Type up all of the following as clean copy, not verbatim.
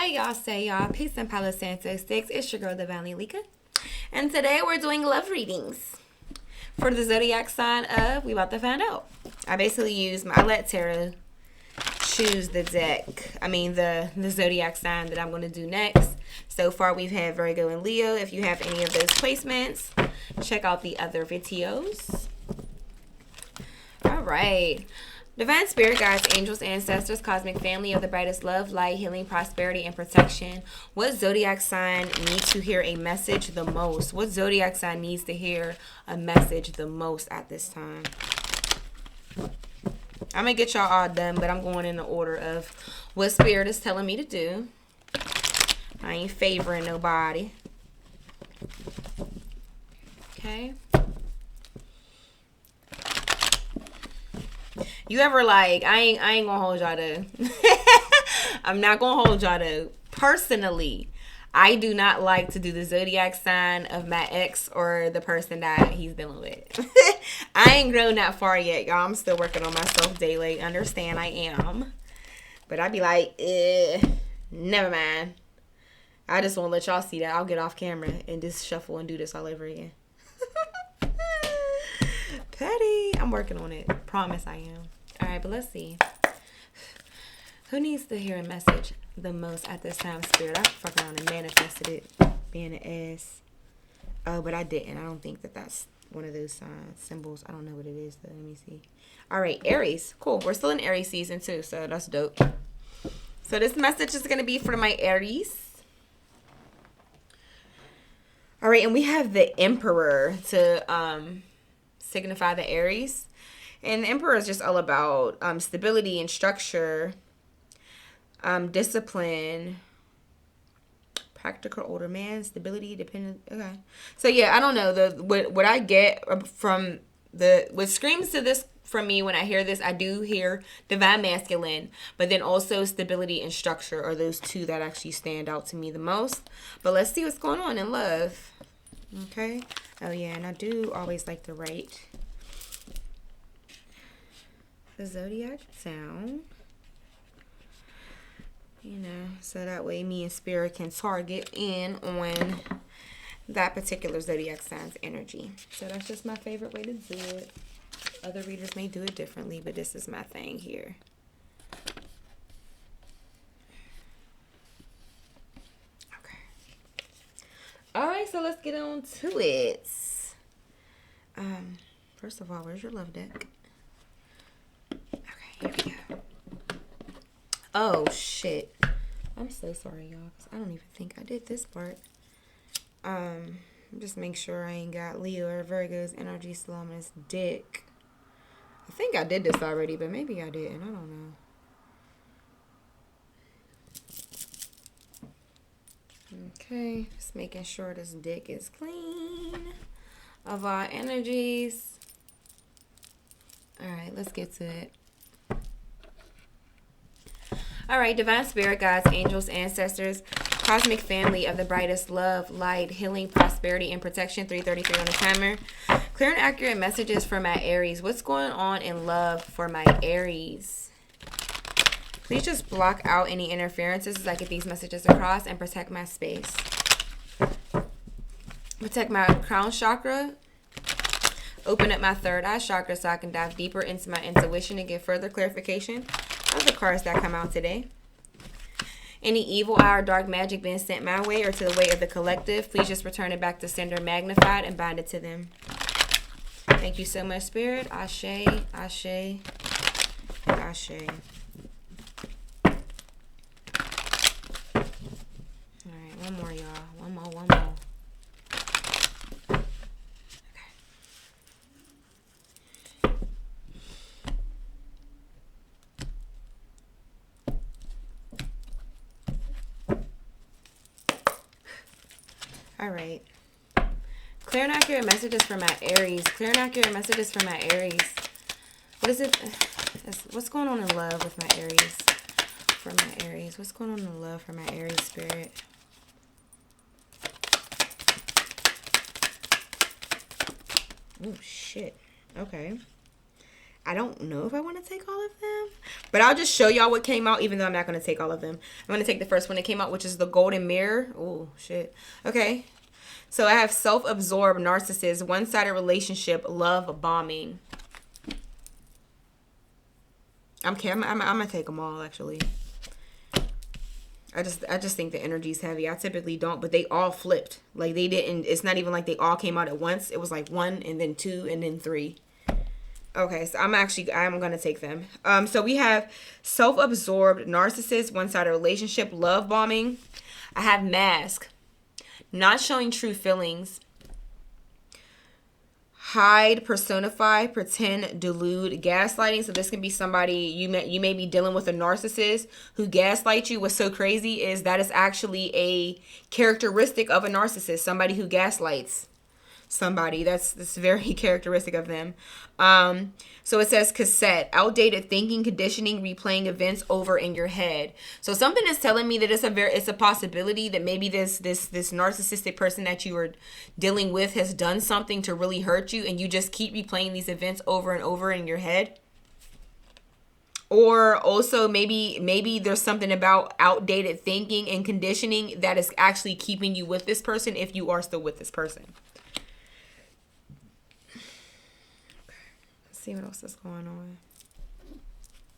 Hey y'all, say y'all, peace and Palo Santo Sticks. It's your girl, Divinely Lika. And today we're doing love readings for the zodiac sign of, we about to find out. I basically I let Tara choose the zodiac sign that I'm going to do next. So far we've had Virgo and Leo. If you have any of those placements, check out the other videos. All right. Divine Spirit Guides, Angels, Ancestors, Cosmic Family of the brightest love, light, healing, prosperity, and protection. What zodiac sign needs to hear a message the most? What zodiac sign needs to hear a message the most at this time? I'm going to get y'all all done, but I'm going in the order of what Spirit is telling me to do. I ain't favoring nobody. Okay. You ever I ain't gonna hold y'all to I'm not gonna hold y'all to personally. I do not like to do the zodiac sign of my ex or the person that he's dealing with. I ain't grown that far yet, y'all. I'm still working on myself daily. Understand I am. But I'd be like, never mind. I just won't let y'all see that. I'll get off camera and just shuffle and do this all over again. Petty. I'm working on it. Promise I am. All right, but let's see. Who needs to hear a message the most at this time, Spirit? I fucking around and manifested it, being an ass. Oh, but I didn't. I don't think that's one of those symbols. I don't know what it is, though. Let me see. All right, Aries. Cool. We're still in Aries season, too, so that's dope. So this message is going to be for my Aries. All right, and we have the Emperor to signify the Aries. And the Emperor is just all about stability and structure, discipline, practical older man, stability, dependent. Okay. So yeah, I don't know. What I get from what screams to this from me when I hear this, I do hear divine masculine, but then also stability and structure are those two that actually stand out to me the most. But let's see what's going on in love. Okay. Oh yeah, and I do always like to write the zodiac sound, so that way me and Spirit can target in on that particular zodiac sign's energy. So that's just my favorite way to do it. Other readers may do it differently, but this is my thing here. Okay. All right, so let's get on to it. First of all, where's your love deck? Here we go. Oh, shit. I'm so sorry, y'all, because I don't even think I did this part. Just make sure I ain't got Leo or Virgo's energy still on his dick. I think I did this already, but maybe I didn't. I don't know. Okay, just making sure this dick is clean of our energies. All right, let's get to it. All right, Divine Spirit Guides, Angels, Ancestors, Cosmic Family of the brightest love, light, healing, prosperity, and protection. 333 on the timer. Clear and accurate messages for my Aries. What's going on in love for my Aries? Please just block out any interferences as I get these messages across and protect my space. Protect my crown chakra. Open up my third eye chakra so I can dive deeper into my intuition and get further clarification of the cards that come out today. Any evil eye or dark magic being sent my way or to the way of the collective, please just return it back to sender magnified and bind it to them. Thank you so much, Spirit. Ashe, Ashe, and Ashe. All right, one more, y'all. One more. All right. Clear and accurate messages for my Aries. Clear and accurate messages for my Aries. What is it? What's going on in love with my Aries? For my Aries. What's going on in love for my Aries, Spirit? Oh, shit. Okay. I don't know if I want to take all of them, but I'll just show y'all what came out, even though I'm not going to take all of them. I'm going to take the first one that came out, which is the Golden Mirror. Oh, shit. Okay. So I have self-absorbed narcissist, one-sided relationship, love bombing. I'm going to take them all, actually. I just think the energy's heavy. I typically don't, but they all flipped. Like, they didn't, it's not even like they all came out at once. It was like 1 and then 2 and then 3. Okay, so I'm going to take them. So we have self-absorbed narcissist, one-sided relationship, love bombing. I have mask, not showing true feelings. Hide, personify, pretend, delude, gaslighting. So this can be somebody you may be dealing with, a narcissist who gaslights you. What's so crazy is that is actually a characteristic of a narcissist, somebody who gaslights somebody. That's very characteristic of them. So it says cassette, outdated thinking, conditioning, replaying events over in your head. So something is telling me that it's a possibility that maybe this narcissistic person that you are dealing with has done something to really hurt you, and you just keep replaying these events over and over in your head. Or also maybe there's something about outdated thinking and conditioning that is actually keeping you with this person if you are still with this person. See what else is going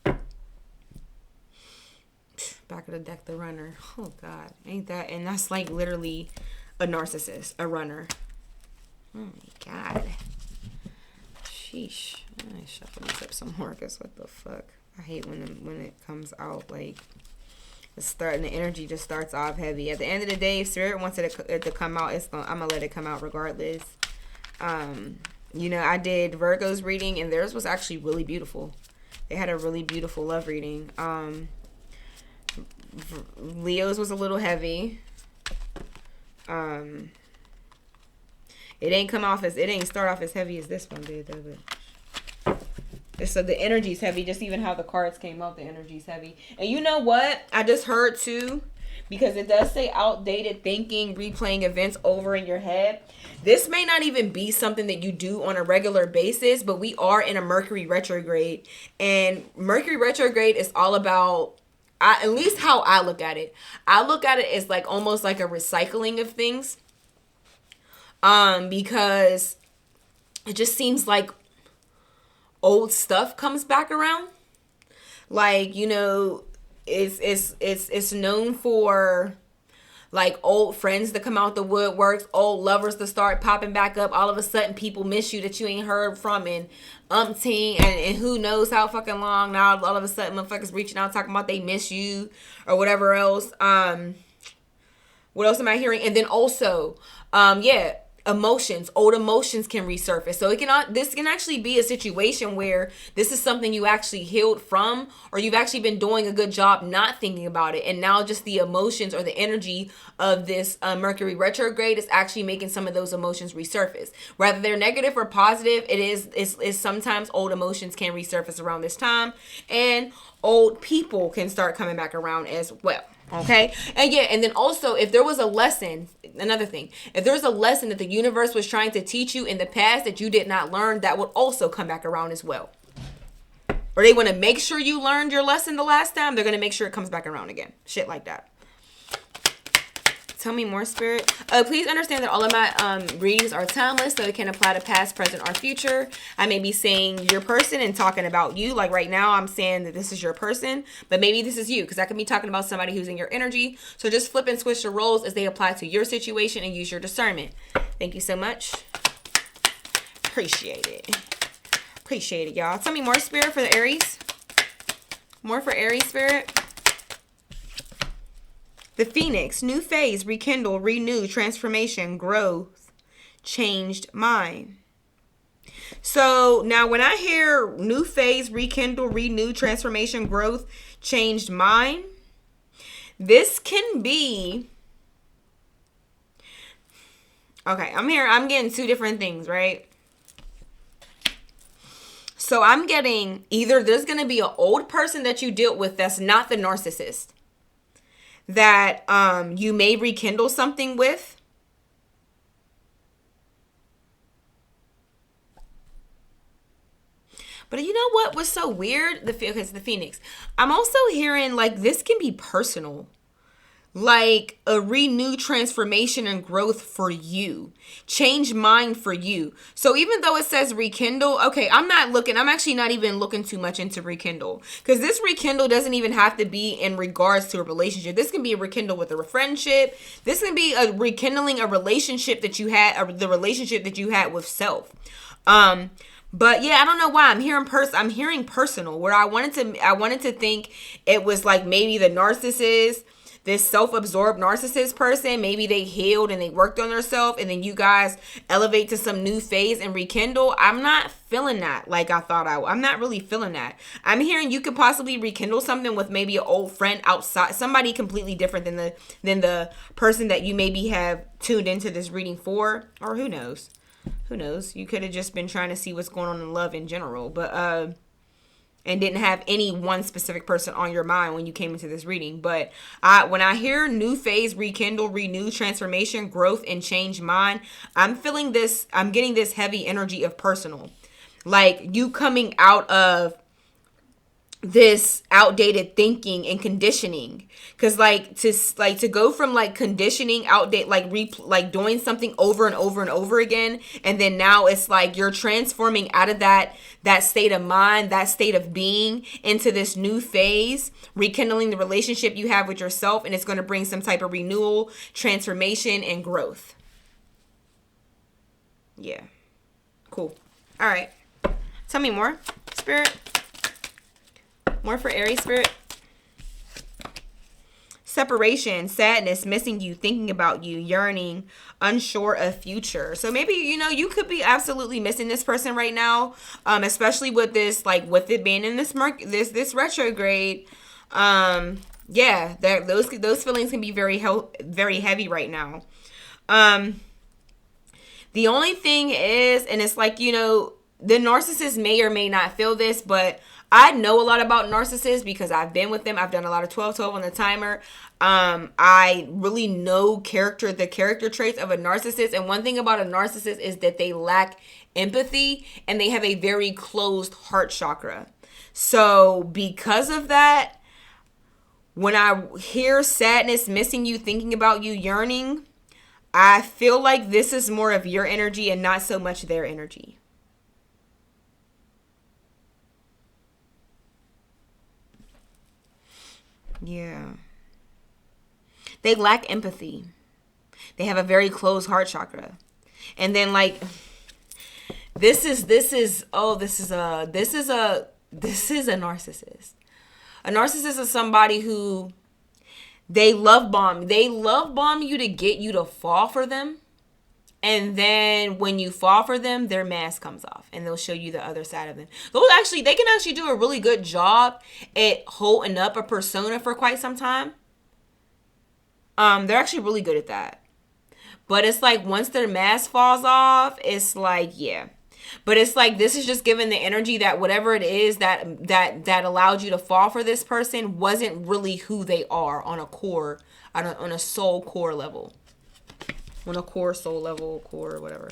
on. Back of the deck, the runner. Oh God, ain't that? And that's like literally a narcissist, a runner. Oh my God. Sheesh. I shuffle this up some more. Cause what the fuck? I hate when it comes out like the energy just starts off heavy. At the end of the day, if Spirit wants it to come out, I'm gonna let it come out regardless. You know, I did Virgo's reading, and theirs was actually really beautiful. They had a really beautiful love reading. Leo's was a little heavy. It didn't start off as heavy as this one did, though. But so the energy's heavy. Just even how the cards came out, the energy's heavy. And you know what? I just heard too, because it does say outdated thinking, replaying events over in your head. This may not even be something that you do on a regular basis, but we are in a Mercury retrograde. And Mercury retrograde is all about, at least how I look at it. I look at it as like almost like a recycling of things. Because it just seems like old stuff comes back around. Like, you know, it's known for like old friends to come out the woodworks, old lovers to start popping back up. All of a sudden people miss you that you ain't heard from in umpteen and who knows how fucking long. Now all of a sudden motherfuckers reaching out talking about they miss you or whatever else. What else am I hearing? And then also, old emotions can resurface. So this can actually be a situation where this is something you actually healed from, or you've actually been doing a good job not thinking about it, and now just the emotions or the energy of this Mercury retrograde is actually making some of those emotions resurface. Whether they're negative or positive, is sometimes old emotions can resurface around this time, and old people can start coming back around as well. Okay. And then also, if there was a lesson, another thing, if there's a lesson that the universe was trying to teach you in the past that you did not learn, that would also come back around as well. Or they want to make sure you learned your lesson the last time, they're going to make sure it comes back around again. Shit like that. Tell me more, Spirit. Please understand that all of my readings are timeless, so it can apply to past, present, or future. I may be saying your person and talking about you. Like right now, I'm saying that this is your person, but maybe this is you, because I could be talking about somebody who's in your energy. So just flip and switch the roles as they apply to your situation and use your discernment. Thank you so much. Appreciate it. Appreciate it, y'all. Tell me more, Spirit, for the Aries. More for Aries, Spirit. The Phoenix, new phase, rekindle, renew, transformation, growth, changed mind. So now when I hear new phase, rekindle, renew, transformation, growth, changed mind, this can be, okay, I'm getting two different things, right? So I'm getting either there's going to be an old person that you dealt with that's not the narcissist, that you may rekindle something with. But you know what was so weird? Okay, it's the Phoenix. I'm also hearing like this can be personal. Like a renewed transformation and growth for you. Change mind for you. So even though it says rekindle, okay, I'm actually not even looking too much into rekindle. Because this rekindle doesn't even have to be in regards to a relationship. This can be a rekindle with a friendship. This can be a rekindling a relationship that you had, or the relationship that you had with self. But yeah, I don't know why I'm hearing personal, where I wanted to think it was like maybe the narcissist, this self-absorbed narcissist person, maybe they healed and they worked on themselves, and then you guys elevate to some new phase and rekindle. I'm not feeling that like I thought I'm not really feeling that. I'm hearing you could possibly rekindle something with maybe an old friend outside, somebody completely different than the person that you maybe have tuned into this reading for, or who knows. Who knows? You could have just been trying to see what's going on in love in general, but and didn't have any one specific person on your mind when you came into this reading. But when I hear new phase, rekindle, renew, transformation, growth, and change mind, I'm feeling this. I'm getting this heavy energy of personal, like you coming out of this outdated thinking and conditioning. Because to go from like conditioning, outdate, like doing something over and over and over again, and then now it's like you're transforming out of that state of mind, that state of being, into this new phase, rekindling the relationship you have with yourself, and it's going to bring some type of renewal, transformation, and growth. Yeah, cool. All right, tell me more, Spirit. More for Aries, Spirit. Separation, sadness, missing you, thinking about you, yearning, unsure of future. So maybe, you could be absolutely missing this person right now, especially with this, like with it being in this retrograde. Yeah, those feelings can be very heavy right now. The only thing is, and it's like, the narcissist may or may not feel this, but I know a lot about narcissists because I've been with them. I've done a lot of 12-12 on the timer. I really know the character traits of a narcissist. And one thing about a narcissist is that they lack empathy and they have a very closed heart chakra. So because of that, when I hear sadness, missing you, thinking about you, yearning, I feel like this is more of your energy and not so much their energy. Yeah. They lack empathy. They have a very closed heart chakra. And then like this is a narcissist. A narcissist is somebody who they love bomb. They love bomb you to get you to fall for them. And then when you fall for them, their mask comes off and they'll show you the other side of them. They can actually do a really good job at holding up a persona for quite some time. They're actually really good at that. But it's like once their mask falls off, it's like, yeah. But it's like this is just giving the energy that whatever it is that allowed you to fall for this person wasn't really who they are on a soul core level. On a core soul level, core whatever.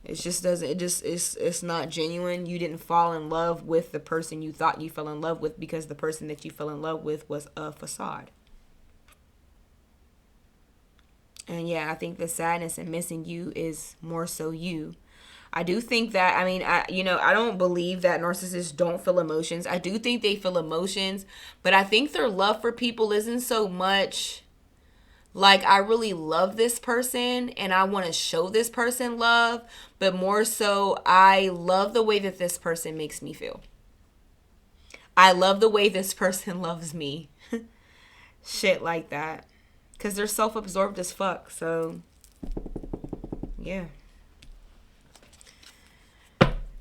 It's not genuine. You didn't fall in love with the person you thought you fell in love with because the person that you fell in love with was a facade. And yeah, I think the sadness and missing you is more so you. I do think that, I don't believe that narcissists don't feel emotions. I do think they feel emotions, but I think their love for people isn't so much like I really love this person and I want to show this person love, but more so I love the way that this person makes me feel. I love the way this person loves me. Shit like that. Because they're self-absorbed as fuck. So, yeah.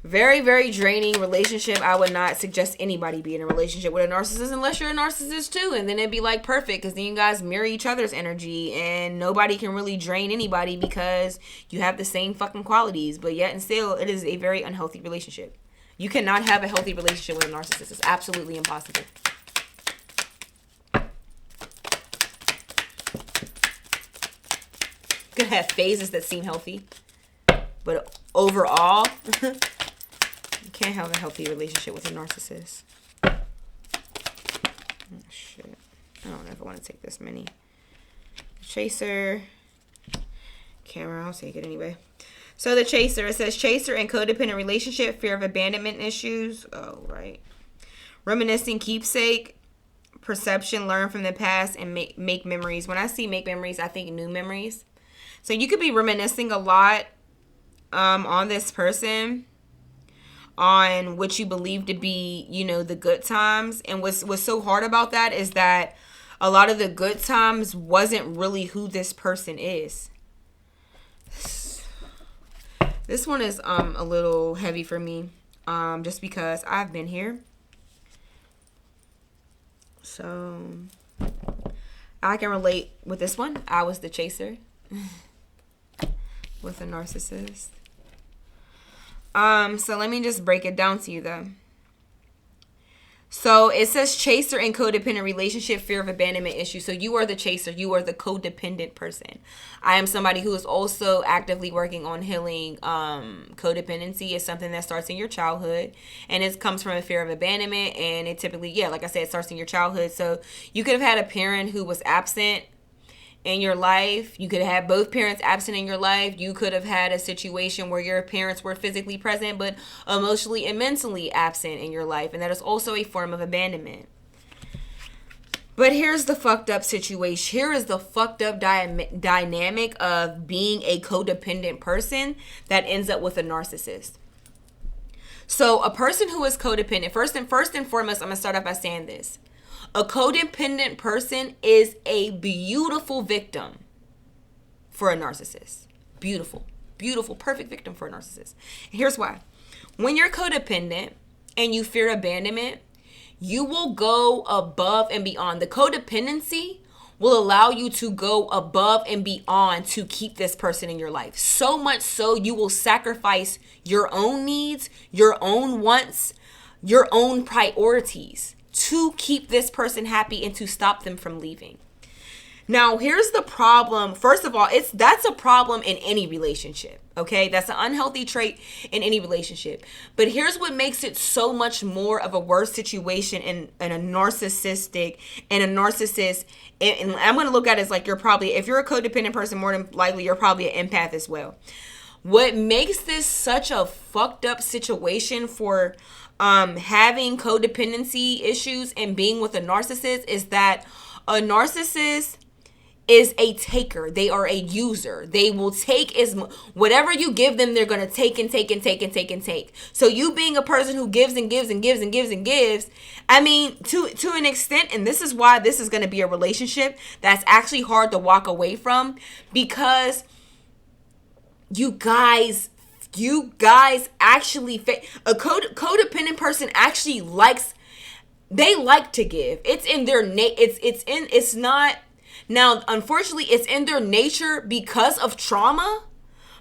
Very, very draining relationship. I would not suggest anybody be in a relationship with a narcissist unless you're a narcissist too. And then it'd be like perfect because then you guys mirror each other's energy and nobody can really drain anybody because you have the same fucking qualities. But yet and still, it is a very unhealthy relationship. You cannot have a healthy relationship with a narcissist. It's absolutely impossible. You can have phases that seem healthy, but overall... Can't have a healthy relationship with a narcissist. Oh, shit. I don't know if I want to take this many. Chaser. Camera, I'll take it anyway. So the chaser, it says chaser and codependent relationship, fear of abandonment issues. Oh, right. Reminiscing keepsake, perception, learn from the past, and make memories. When I see make memories, I think new memories. So you could be reminiscing a lot on this person, on what you believe to be, you know, the good times. And what's so hard about that is that a lot of the good times wasn't really who this person is. This one is a little heavy for me, just because I've been here. So I can relate with this one. I was the chaser with a narcissist. So let me just break it down to you though. So it says chaser and codependent relationship, fear of abandonment issue. So you are the chaser. You are the codependent person. I am somebody who is also actively working on healing. Codependency is something that starts in your childhood, and it comes from a fear of abandonment. And it typically, like I said, it starts in your childhood. So you could have had a parent who was absent in your life. You could have both parents absent in your life. You could have had a situation where your parents were physically present but emotionally and mentally absent in your life, and that is also a form of abandonment. But here's the fucked up situation. Here is the fucked up dynamic of being a codependent person that ends up with a narcissist. So a person who is codependent, first and foremost, I'm gonna start off by saying this. A codependent person is a beautiful victim for a narcissist. Beautiful, perfect victim for a narcissist. And here's why. When you're codependent and you fear abandonment, you will go above and beyond. The codependency will allow you to go above and beyond to keep this person in your life. So much so you will sacrifice your own needs, your own wants, your own priorities to keep this person happy and to stop them from leaving. Now, here's the problem. First of all, that's a problem in any relationship, okay? That's an unhealthy trait in any relationship. But here's what makes it so much more of a worse situation in a narcissist, and I'm going to look at it as like if you're a codependent person, more than likely you're probably an empath as well. What makes this such a fucked up situation for having codependency issues and being with a narcissist is that a narcissist is a taker. They are a user. They will take whatever you give them, they're going to take and take and take and take and take. So you being a person who gives and gives and gives and gives and gives, I mean, to an extent, and this is why this is going to be a relationship that's actually hard to walk away from, because you guys actually, a codependent person actually like to give. It's in their it's not, now unfortunately it's in their nature because of trauma,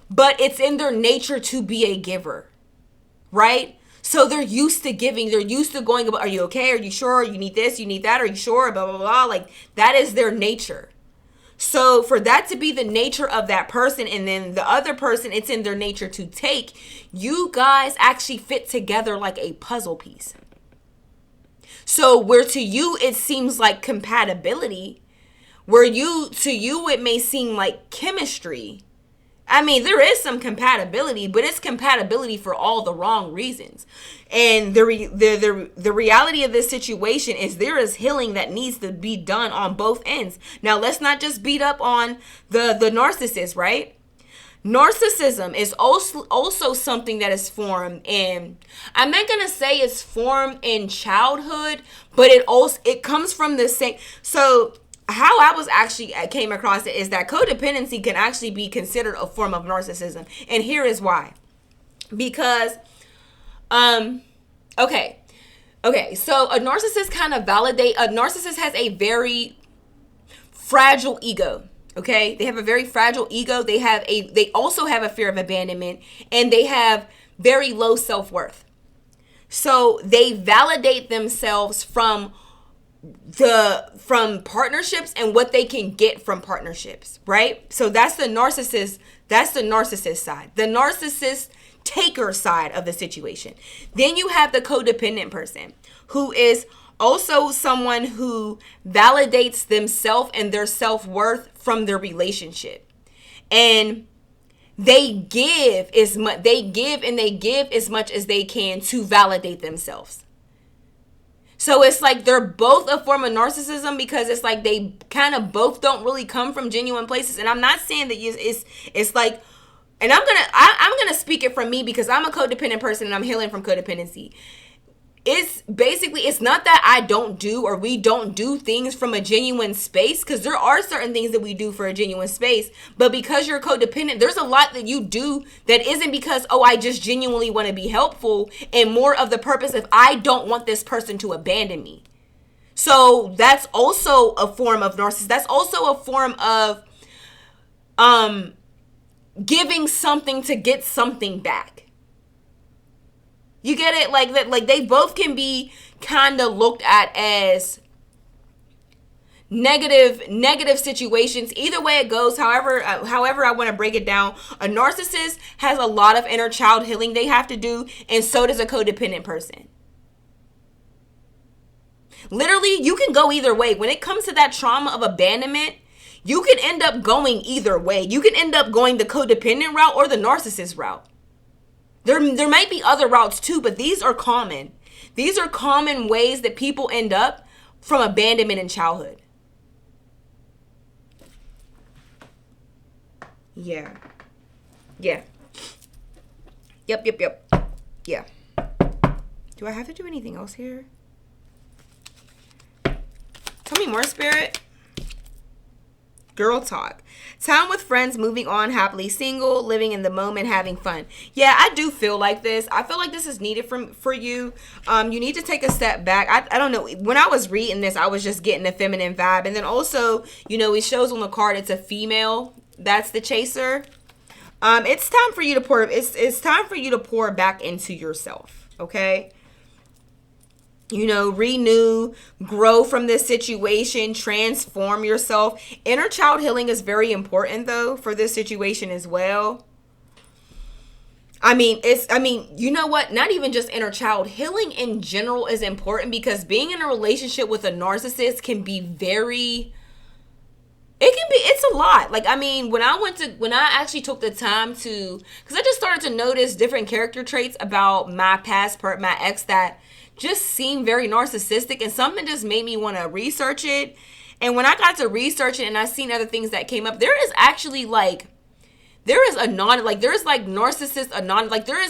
but it's in their nature to be a giver, right? So they're used to giving. They're used to going about, are you okay? Are you sure? You need this, you need that, are you sure? Blah, blah, blah. Like, that is their nature. So for that to be the nature of that person, and then the other person, it's in their nature to take, you guys actually fit together like a puzzle piece. So where to you it seems like compatibility, to you it may seem like chemistry. I mean, there is some compatibility, but it's compatibility for all the wrong reasons. And the reality of this situation is there is healing that needs to be done on both ends. Now, let's not just beat up on the narcissist, right? Narcissism is also something that is formed in, I'm not going to say it's formed in childhood, but it comes from the same. So how I came across it is that codependency can actually be considered a form of narcissism. And here is why. Because, okay. So a narcissist a narcissist has a very fragile ego. Okay. They have a very fragile ego. They also have a fear of abandonment, and they have very low self-worth. So they validate themselves from partnerships and what they can get from partnerships, right? So that's the narcissist side. The narcissist taker side of the situation. Then you have the codependent person, who is also someone who validates themselves and their self-worth from their relationship. And they give as much as much as they can to validate themselves. So it's like they're both a form of narcissism, because it's like they kind of both don't really come from genuine places. And I'm not saying that it's like, and I'm gonna speak it from me, because I'm a codependent person and I'm healing from codependency. It's basically, it's not that I don't do, or we don't do things from a genuine space, because there are certain things that we do for a genuine space, but because you're codependent, there's a lot that you do that isn't because, oh, I just genuinely want to be helpful, and more of the purpose of, I don't want this person to abandon me. So that's also a form of narcissism. That's also a form of giving something to get something back. You get it? Like that, like they both can be kind of looked at as negative situations. Either way it goes, however I want to break it down, a narcissist has a lot of inner child healing they have to do, and so does a codependent person. Literally, you can go either way. When it comes to that trauma of abandonment, you can end up going either way. You can end up going the codependent route or the narcissist route. There might be other routes too, but these are common. These are common ways that people end up from abandonment in childhood. Yeah. Yep. Yeah. Do I have to do anything else here? Tell me more, Spirit. Girl talk. Time with friends, moving on, happily single, living in the moment, having fun. Yeah, I do feel like this. I feel like this is needed for you. You need to take a step back. I don't know. When I was reading this, I was just getting a feminine vibe. And then also, it shows on the card it's a female. That's the chaser. It's time for you to pour. It's time for you to pour back into yourself. Okay. Renew, grow from this situation, transform yourself. Inner child healing is very important, though, for this situation as well. You know what? Not even just inner child healing in general is important, because being in a relationship with a narcissist can be it's a lot. When I actually took the time to, because I just started to notice different character traits about my ex that just seemed very narcissistic, and something just made me want to research it. And when I got to research it and I seen other things that came up, there is actually there is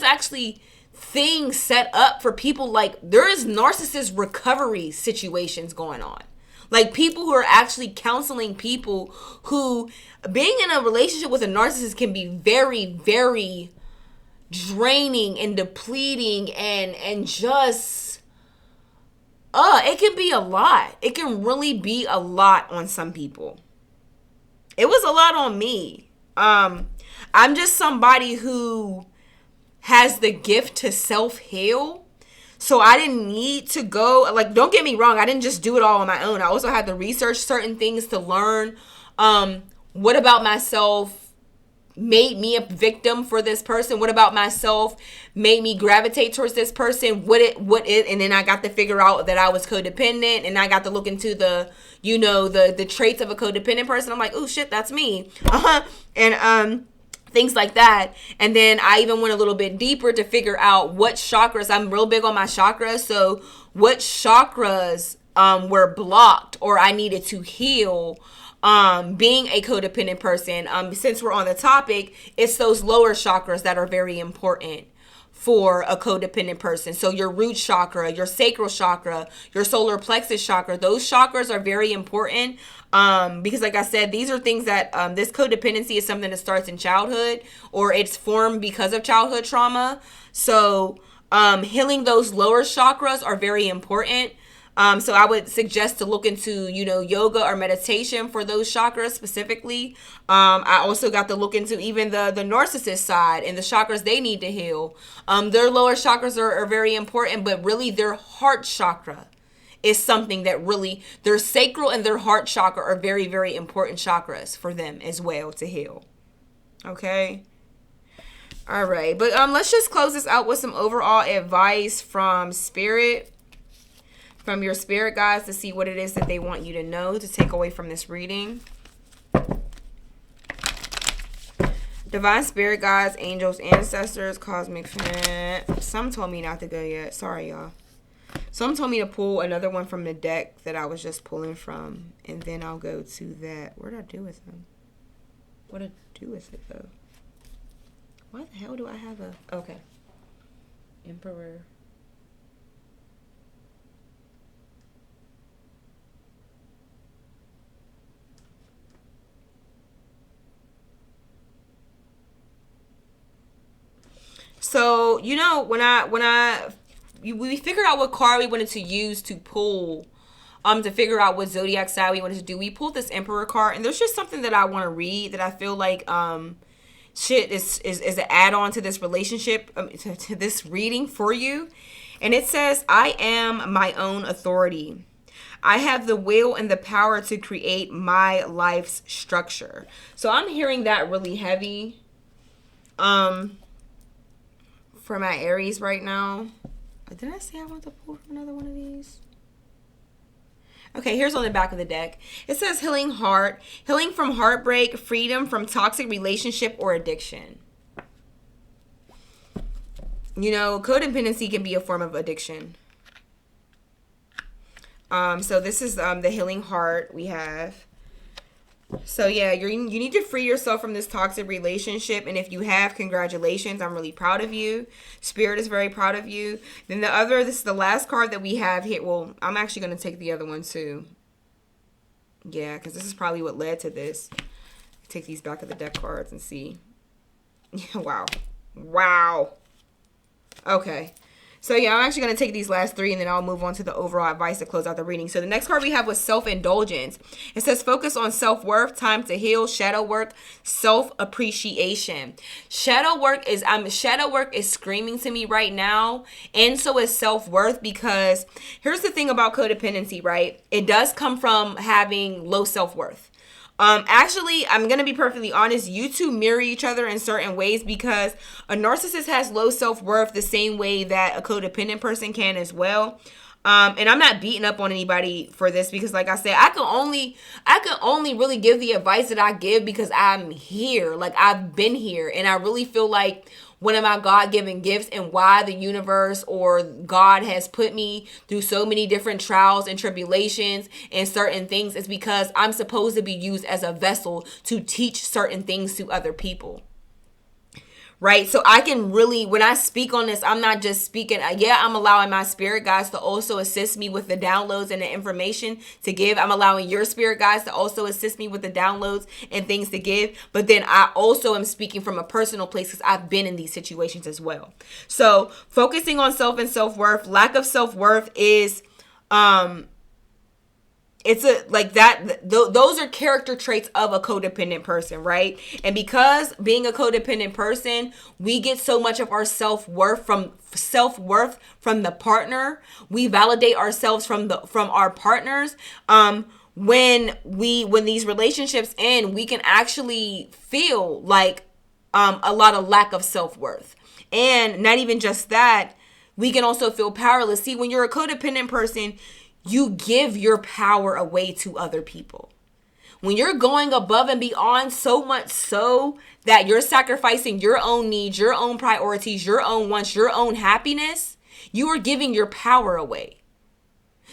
actually things set up for people. There is narcissist recovery situations going on. People who are actually counseling people who, being in a relationship with a narcissist can be very, very draining and depleting and just, it can be a lot. It can really be a lot on some people. It was a lot on me. I'm just somebody who has the gift to self-heal. So I didn't need to go, don't get me wrong, I didn't just do it all on my own. I also had to research certain things to learn what about myself made me a victim for this person. What about myself made me gravitate towards this person? And then I got to figure out that I was codependent, and I got to look into the traits of a codependent person. I'm like, oh shit, that's me. And things like that. And then I even went a little bit deeper to figure out what chakras. I'm real big on my chakras. So what chakras were blocked or I needed to heal being a codependent person. Since we're on the topic, it's those lower chakras that are very important for a codependent person. So your root chakra, your sacral chakra, your solar plexus chakra, those chakras are very important because like I said, these are things that this codependency is something that starts in childhood, or it's formed because of childhood trauma. So healing those lower chakras are very important. So I would suggest to look into, yoga or meditation for those chakras specifically. I also got to look into even the narcissist side and the chakras they need to heal. Their lower chakras are very important, but really their heart chakra is something that really, their sacral and their heart chakra are very, very important chakras for them as well to heal. Okay. All right, but let's just close this out with some overall advice from spirit, from your spirit guides, to see what it is that they want you to know, to take away from this reading. Divine spirit guides, angels, ancestors, cosmic fan. Some told me not to go yet. Sorry, y'all. Some told me to pull another one from the deck that I was just pulling from, and then I'll go to that. What did I do with them? What did I do with it, though? Why the hell do I have a... Okay. Emperor. So, you know, we figured out what card we wanted to use to pull, to figure out what zodiac sign we wanted to do. We pulled this Emperor card, and there's just something that I want to read that I feel like shit is an add-on to this relationship, to this reading for you. And it says, I am my own authority. I have the will and the power to create my life's structure. So I'm hearing that really heavy for my Aries right now. Did I say I want to pull from another one of these? Okay, here's on the back of the deck. It says healing heart, healing from heartbreak, freedom from toxic relationship or addiction. You know, codependency can be a form of addiction. So this is the healing heart we have. So yeah, you need to free yourself from this toxic relationship, and if you have, congratulations, I'm really proud of you. Spirit is very proud of you. Then this is the last card that we have here. Well, I'm actually going to take the other one too. Yeah, because this is probably what led to this. Take these back of the deck cards and see. Wow. Okay. So yeah, I'm actually going to take these last three, and then I'll move on to the overall advice to close out the reading. So the next card we have was self-indulgence. It says focus on self-worth, time to heal, shadow work, self-appreciation. Shadow work is screaming to me right now, and so is self-worth, because here's the thing about codependency, right? It does come from having low self-worth. Actually, I'm going to be perfectly honest. You two mirror each other in certain ways, because a narcissist has low self-worth the same way that a codependent person can as well. And I'm not beating up on anybody for this, because like I said, I can only really give the advice that I give because I'm here. Like, I've been here, and I really feel like one of my God-given gifts and why the universe or God has put me through so many different trials and tribulations and certain things is because I'm supposed to be used as a vessel to teach certain things to other people. Right? So I can really, when I speak on this, I'm not just speaking. I'm allowing my spirit guides to also assist me with the downloads and the information to give. I'm allowing your spirit guides to also assist me with the downloads and things to give. But then I also am speaking from a personal place because I've been in these situations as well. So focusing on self and self-worth, lack of self-worth is, it's those are character traits of a codependent person, right? And because being a codependent person, we get so much of our self-worth from the partner. We validate ourselves from our partners. When these relationships end, we can actually feel like a lot of lack of self-worth. And not even just that, we can also feel powerless. See, when you're a codependent person, you give your power away to other people. When you're going above and beyond, so much so that you're sacrificing your own needs, your own priorities, your own wants, your own happiness, you are giving your power away.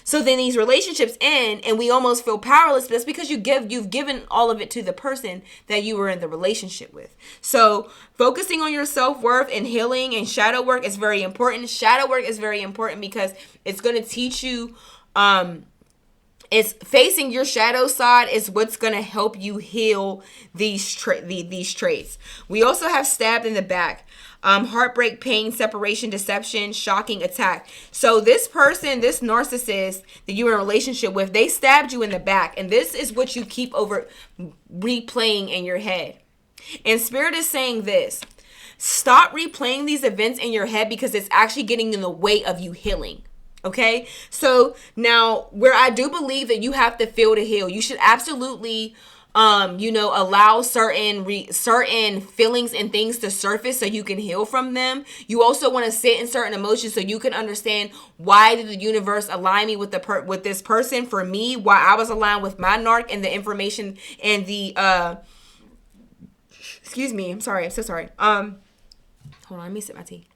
So then these relationships end and we almost feel powerless, but that's because you've given all of it to the person that you were in the relationship with. So focusing on your self-worth and healing and shadow work is very important. Shadow work is very important because it's going to teach you, it's facing your shadow side is what's going to help you heal these traits. We also have stabbed in the back. Heartbreak, pain, separation, deception, shocking, attack. So this person, this narcissist that you were in a relationship with, they stabbed you in the back. And this is what you keep over replaying in your head. And Spirit is saying this. Stop replaying these events in your head because it's actually getting in the way of you healing. Okay, so now where I do believe that you have to feel to heal, you should absolutely allow certain feelings and things to surface so you can heal from them. You also want to sit in certain emotions so you can understand, why did the universe align me with with this person? For me, why I was aligned with my narc, and the information and the excuse me, I'm sorry, I'm so sorry. Hold on, let me sip my tea.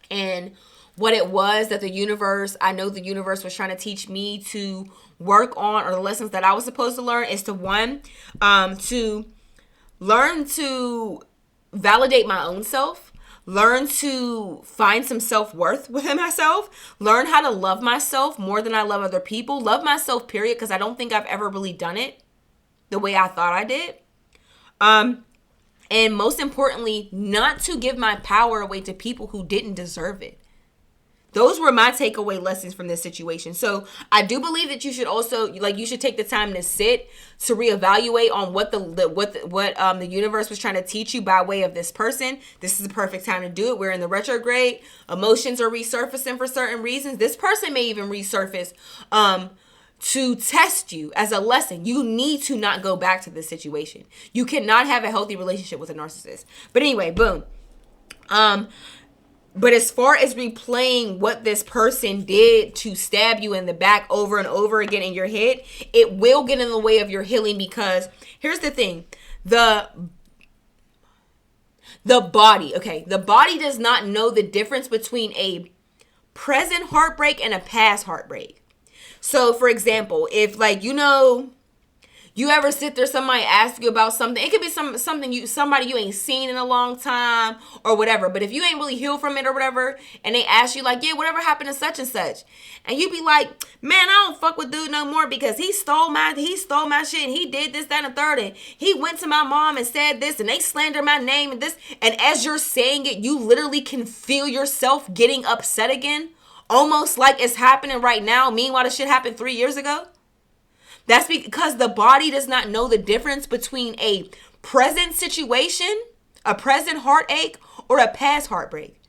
And what it was that I know the universe was trying to teach me to work on, or the lessons that I was supposed to learn, is to learn to validate my own self, learn to find some self-worth within myself, learn how to love myself more than I love other people, love myself, period, because I don't think I've ever really done it the way I thought I did. And most importantly, not to give my power away to people who didn't deserve it. Those were my takeaway lessons from this situation. So I do believe that you should also, you should take the time to sit, to reevaluate on what the universe was trying to teach you by way of this person. This is the perfect time to do it. We're in the retrograde. Emotions are resurfacing for certain reasons. This person may even resurface to test you as a lesson. You need to not go back to this situation. You cannot have a healthy relationship with a narcissist. But anyway, boom. But as far as replaying what this person did to stab you in the back over and over again in your head, it will get in the way of your healing, because here's the thing. The body does not know the difference between a present heartbreak and a past heartbreak. So, for example, if you ever sit there, somebody asks you about something. It could be somebody you ain't seen in a long time or whatever. But if you ain't really healed from it or whatever, and they ask you yeah, whatever happened to such and such, and you be like, man, I don't fuck with dude no more because he stole my shit, and he did this, that, and the third, and he went to my mom and said this, and they slander my name and this. And as you're saying it, you literally can feel yourself getting upset again, almost like it's happening right now. Meanwhile, the shit happened 3 years ago. That's because the body does not know the difference between a present situation, a present heartache, or a past heartbreak.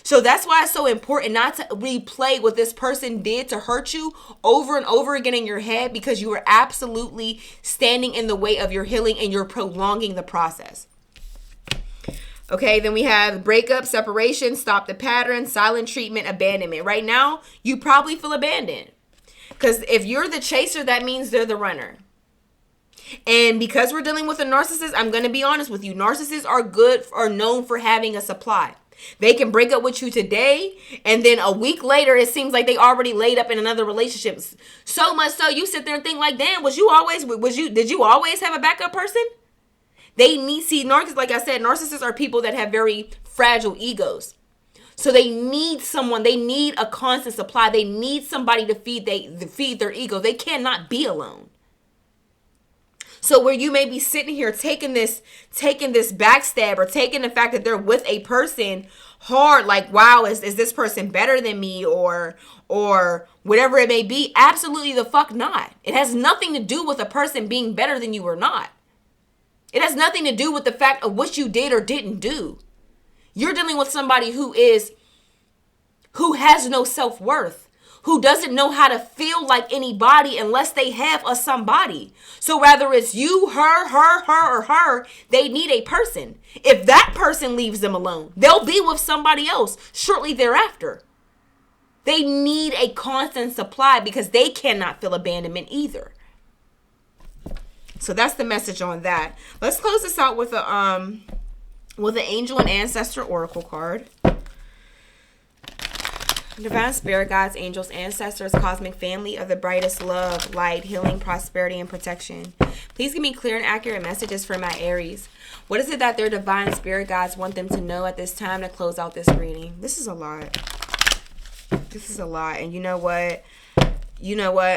So that's why it's so important not to replay what this person did to hurt you over and over again in your head, because you are absolutely standing in the way of your healing and you're prolonging the process. Okay, then we have breakup, separation, stop the pattern, silent treatment, abandonment. Right now, you probably feel abandoned. Because if you're the chaser, that means they're the runner. And because we're dealing with a narcissist, I'm going to be honest with you. Narcissists are known for having a supply. They can break up with you today, and then a week later, it seems like they already laid up in another relationship. So much so, you sit there and think damn, did you always have a backup person? Narcissists, like I said, narcissists are people that have very fragile egos. So they need someone. They need a constant supply. They need somebody to feed their ego. They cannot be alone. So where you may be sitting here taking this backstab, or taking the fact that they're with a person hard, wow, is this person better than me, or whatever it may be? Absolutely the fuck not. It has nothing to do with a person being better than you or not. It has nothing to do with the fact of what you did or didn't do. You're dealing with somebody who has no self-worth, who doesn't know how to feel like anybody unless they have a somebody. So whether it's you, her, or her, they need a person. If that person leaves them alone, they'll be with somebody else shortly thereafter. They need a constant supply because they cannot feel abandonment either. So that's the message on that. Let's close this out with an angel and ancestor oracle card. Divine spirit guides, angels, ancestors, cosmic family of the brightest love, light, healing, prosperity, and protection. Please give me clear and accurate messages for my Aries. What is it that their divine spirit guides want them to know at this time to close out this reading? This is a lot. And you know what?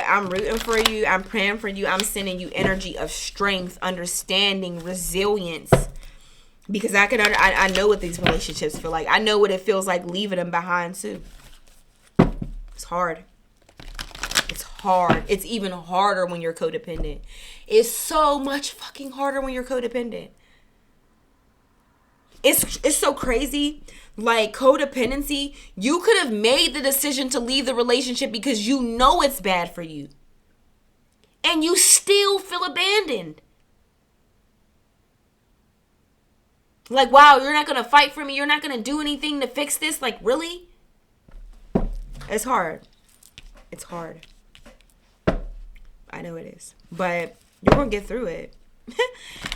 I'm rooting for you. I'm praying for you. I'm sending you energy of strength, understanding, resilience. Because I know what these relationships feel like. I know what it feels like leaving them behind too. It's hard. It's even harder when you're codependent. It's so much fucking harder when you're codependent. It's so crazy. Like codependency, you could have made the decision to leave the relationship because you know it's bad for you. And you still feel abandoned. Like, wow, you're not going to fight for me. You're not going to do anything to fix this. Like, really? It's hard. It's hard. I know it is. But you're going to get through it.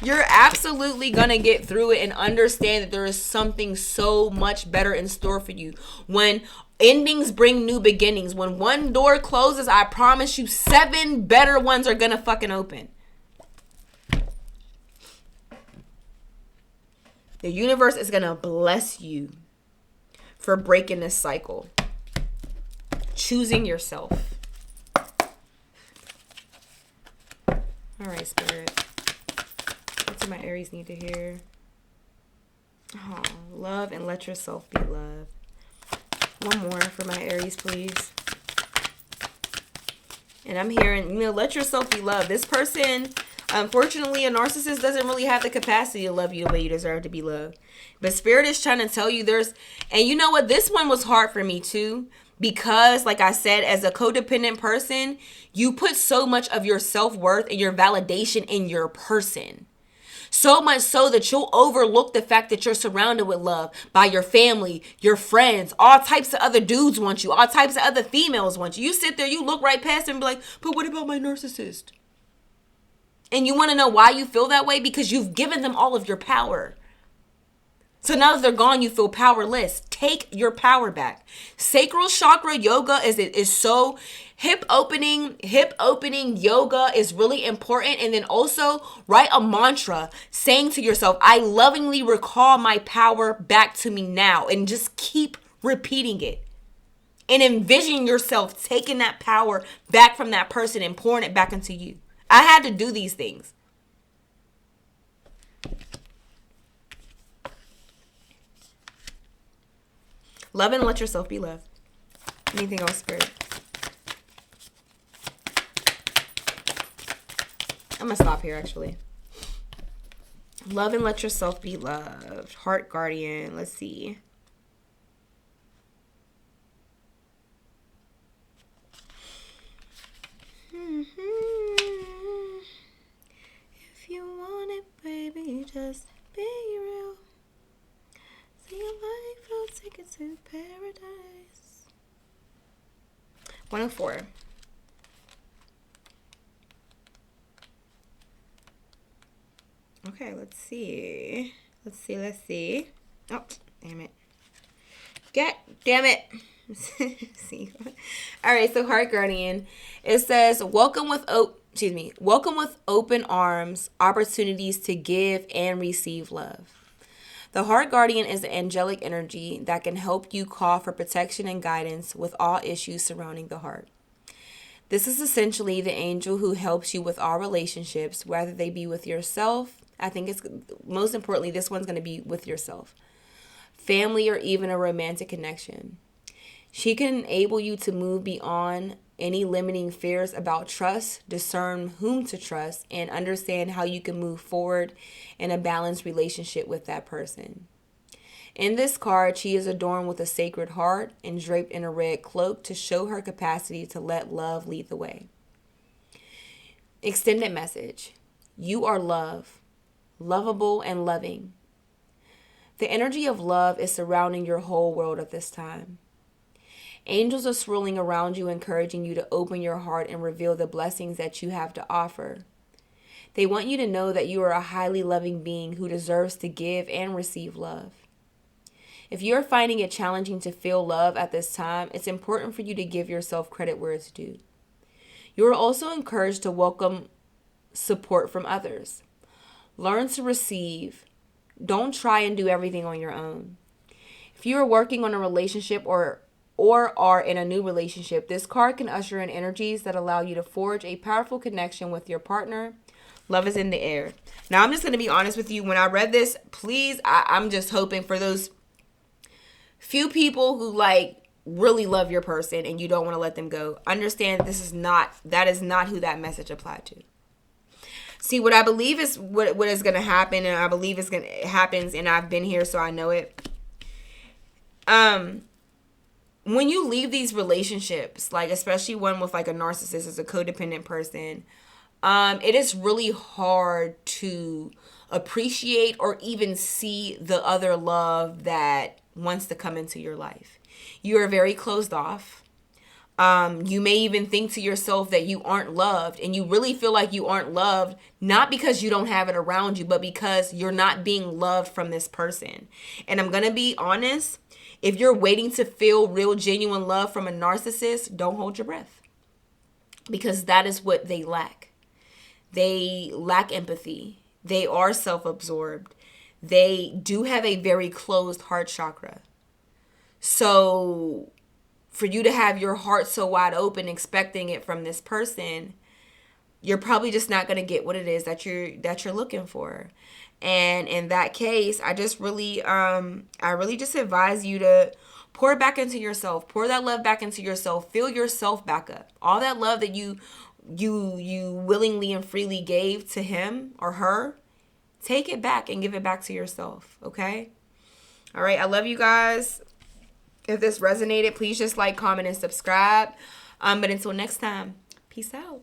You're absolutely going to get through it and understand that there is something so much better in store for you. When endings bring new beginnings. When one door closes, I promise you 7 better ones are going to fucking open. The universe is going to bless you for breaking this cycle. Choosing yourself. All right, Spirit. What do my Aries need to hear? Oh, love and let yourself be loved. One more for my Aries, please. And I'm hearing, let yourself be loved. This person, unfortunately, a narcissist doesn't really have the capacity to love you the way you deserve to be loved. But Spirit is trying to tell you and you know what? This one was hard for me too. Because, like I said, as a codependent person, you put so much of your self-worth and your validation in your person. So much so that you'll overlook the fact that you're surrounded with love by your family, your friends, all types of other dudes want you, all types of other females want you. You sit there, you look right past them and be like, but what about my narcissist? And you want to know why you feel that way? Because you've given them all of your power. So now that they're gone, you feel powerless. Take your power back. Sacral chakra yoga is so hip opening yoga is really important. And then also write a mantra saying to yourself, I lovingly recall my power back to me now. And just keep repeating it. And envision yourself taking that power back from that person and pouring it back into you. I had to do these things. Love and let yourself be loved. Anything else, Spirit? I'm going to stop here, actually. Love and let yourself be loved. Heart guardian. Let's see. If you want it, baby, just be real. See your life, no ticket to paradise. 104. Okay, let's see. Let's see. Oh, damn it. God damn it. See. All right, so Heart Guardian. It says, welcome with open arms, opportunities to give and receive love. The Heart Guardian is an angelic energy that can help you call for protection and guidance with all issues surrounding the heart. This is essentially the angel who helps you with all relationships, whether they be with yourself. I think it's most importantly, this one's going to be with yourself, family, or even a romantic connection. She can enable you to move beyond any limiting fears about trust, discern whom to trust, and understand how you can move forward in a balanced relationship with that person. In this card, she is adorned with a sacred heart and draped in a red cloak to show her capacity to let love lead the way. Extended message. You are love, lovable and loving. The energy of love is surrounding your whole world at this time. Angels are swirling around you, encouraging you to open your heart and reveal the blessings that you have to offer. They want you to know that you are a highly loving being who deserves to give and receive love. If you're finding it challenging to feel love at this time, it's important for you to give yourself credit where it's due. You are also encouraged to welcome support from others. Learn to receive. Don't try and do everything on your own. If you are working on a relationship or are in a new relationship, this card can usher in energies that allow you to forge a powerful connection with your partner. Love is in the air. Now, I'm just going to be honest with you. When I read this, please, I'm just hoping for those few people who really love your person and you don't want to let them go. Understand that is not who that message applied to. See, what I believe is what is going to happen, and I believe it happens, and I've been here, so I know it. When you leave these relationships, like especially one with like a narcissist, as a codependent person, it is really hard to appreciate or even see the other love that wants to come into your life. You are very closed off. You may even think to yourself that you aren't loved, and you really feel like you aren't loved, not because you don't have it around you, but because you're not being loved from this person. And I'm going to be honest, if you're waiting to feel real, genuine love from a narcissist, don't hold your breath, because that is what they lack. They lack empathy. They are self-absorbed. They do have a very closed heart chakra. So for you to have your heart so wide open expecting it from this person, you're probably just not going to get what it is that you're looking for. And in that case, I really just advise you to pour it back into yourself. Pour that love back into yourself. Fill yourself back up. All that love that you willingly and freely gave to him or her, take it back and give it back to yourself. Okay? All right. I love you guys. If this resonated, please just like, comment, and subscribe. But until next time, peace out.